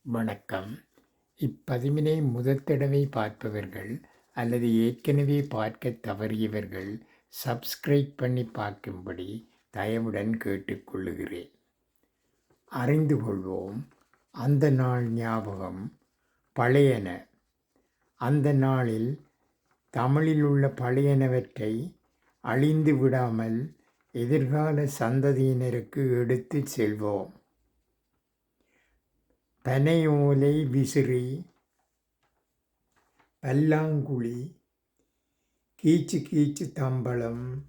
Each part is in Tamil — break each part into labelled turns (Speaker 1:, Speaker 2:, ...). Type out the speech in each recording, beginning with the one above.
Speaker 1: வணக்கம். இப்பதிவினை முதற் தடவை பார்ப்பவர்கள் அல்லது ஏற்கனவே பார்க்கத் தவறியவர்கள் சப்ஸ்கிரைப் பண்ணி பார்க்கும்படி தயவுடன் கேட்டுக்கொள்ளுகிறேன். அறிந்து கொள்வோம். அந்த நாள் ஞாபகம் பழையன. அந்த நாளில் தமிழில் உள்ள பழையனவற்றை அழிந்து விடாமல் எதிர்கால சந்ததியினருக்கு எடுத்துச் செல்வோம். பனையோலை விசிறி, பல்லாங்குழி, கீச்சு கீச்சு தம்பளம்,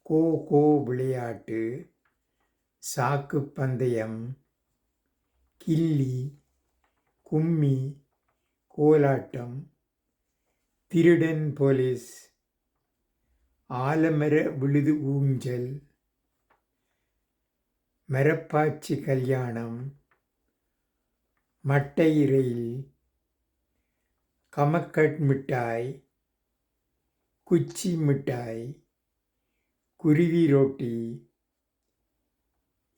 Speaker 1: கோ கோ விளையாட்டு, சாக்கு பந்தயம், கில்லி, கும்மி, கோலாட்டம், திருடன் போலீஸ், ஆலமர விழுது ஊஞ்சல், மரப்பாச்சி கல்யாணம், மட்டை ரயில், கமக்கட் மிட்டாய், குச்சி மிட்டாய், குருவி ரொட்டி,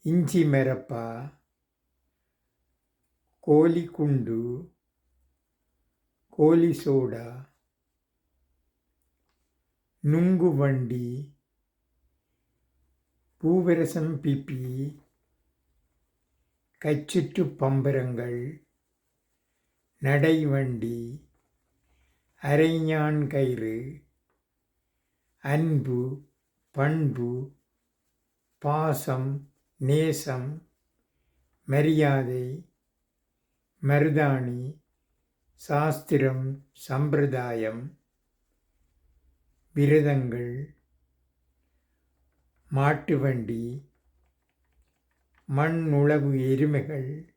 Speaker 1: இஞ்சி மரப்பா, கோலி குண்டு, கோலி சோடா, நுங்கு வண்டி, பூவரசம் பிப்பி, கச்சுற்று பம்பரங்கள், நடைவண்டி, அரைஞான் கயிறு, அன்பு, பண்பு, பாசம், நேசம், மரியாதை, மருதாணி, சாஸ்திரம், சம்பிரதாயம், விரதங்கள், மாட்டு வண்டி, மண் உழவு எருமைகள்,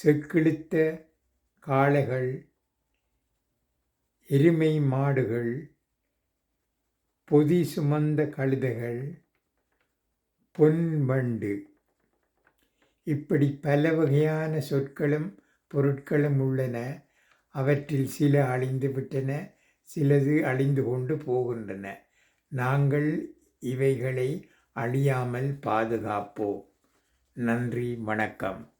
Speaker 1: செக்கிழுத்த காளைகள், எருமை மாடுகள், பொதி சுமந்த கழுதைகள், பொன் வண்டு. இப்படி பல வகையான சொற்களும் பொருட்களும் உள்ளன. அவற்றில் சில அழிந்து விட்டன, சிலது அழிந்து கொண்டு போகின்றன. நாங்கள் இவைகளை அழியாமல் பாதுகாப்போம். நன்றி, வணக்கம்.